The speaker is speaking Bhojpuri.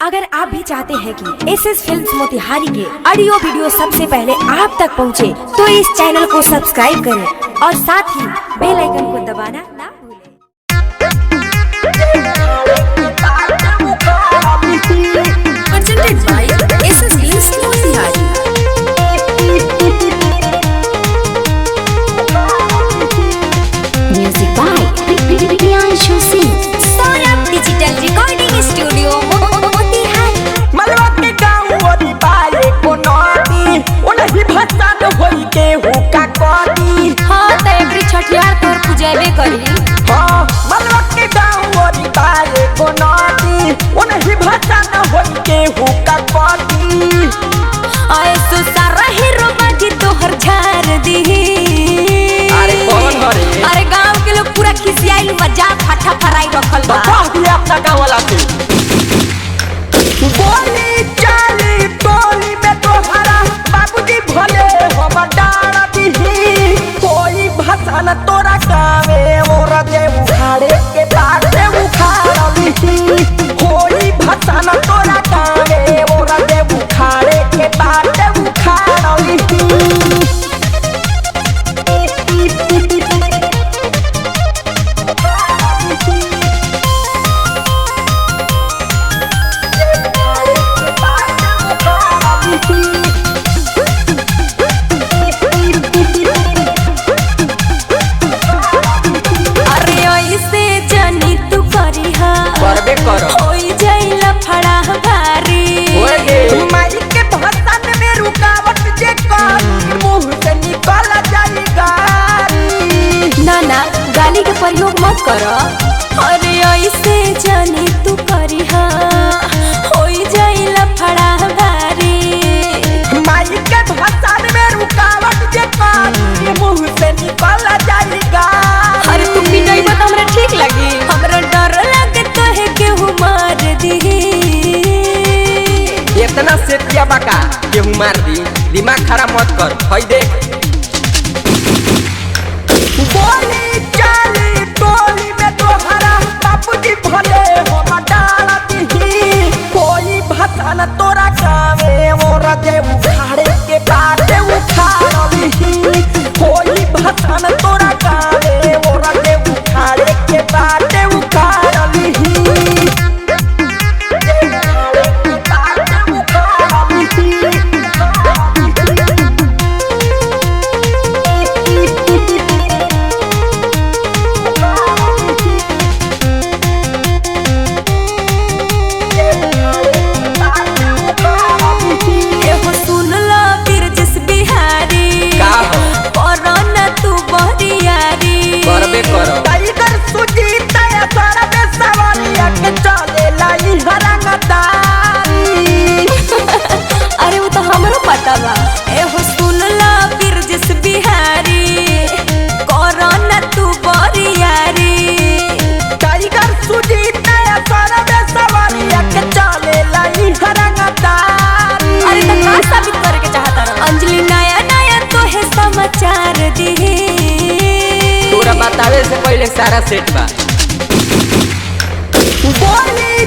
अगर आप भी चाहते हैं कि एसएस फिल्म्स मोतिहारी के ऑडियो वीडियो सबसे पहले आप तक पहुंचे, तो इस चैनल को सब्सक्राइब करें और साथ ही बेल आइकन को दबाना ना भूलें। Presented by SS films Motihari. Music by Priyanshu Singh। Saurabh digital recording studio Motihari. मलवा के गाँव ओरी बाए को नदी, उन्हीं भाषा न होई के हुक्का करी। हाँ तो एवरी छठियार तोर पूजेबे करी। हाँ मलवा के गाँव ओरी बाए को नदी, उन्हीं भाषा न होई के हुक्का करी। आए सो सारा हीरो बाजी तोहर झाड़ दी। अरे कौन हरे? अरे गांव के लोग पूरा खिसियाइल मजाक फाटा फराई रखल बा। कह दिया अपना गाँव वाला से। बोली चाली बोली में तोहरा बाबूजी भले हम डाल दी। कोई भाषा न तोरा गावे और दे उखाड़े के बाद दे उखाड़ ली। कोई भाषा न तोरा गावे और दे उखाड़े के बाद दे उखाड़ ली। करबे करो होई जाइला फड़ा भारी। माई के भाषा में रुकावट जे कर मुंह से निकल जाई गाली। ना ना गाली के प्रयोग मत करो। अरे ऐसे जानी तू करी होई जाइला फड़ा भारी। माई के भाषा में रुकावट जे कर मुंह से निकल जाई गाली। अरे तू पिटाई बता हमरा ठीक लगी। हमरा डर लगे कहे केहू मार दी। इतना सेतिया बका केहू मार दी, दिमाग खराब मत कर। हई देख बोली चाली टोली में तोहरा बाबूजी भले हम डाल दी। कोई भाषा न तोरा गावे और दे उखाड़े के बाद दे उखाड़ ली। कोई भाषा न तोरा गावे और दे उखाड़े के बाद दे उखाड़ ली। टाइगर सुजीत या सारा बेसवालिया के चले लाई हरंगदारी। अरे वो तो हमरो पता बा। एहो सुन ला बिरजस बिहारी, कोरोना तू बरियारी। टाइगर सुजीत या सारा बेसवालिया के चले लाई हरंगदारी। अरे तो का साबित करे के चाहता रहा? अंजलि नया नया तो है समाचार दी। तोरा बतावे से पहले सारा सेट बा। बोली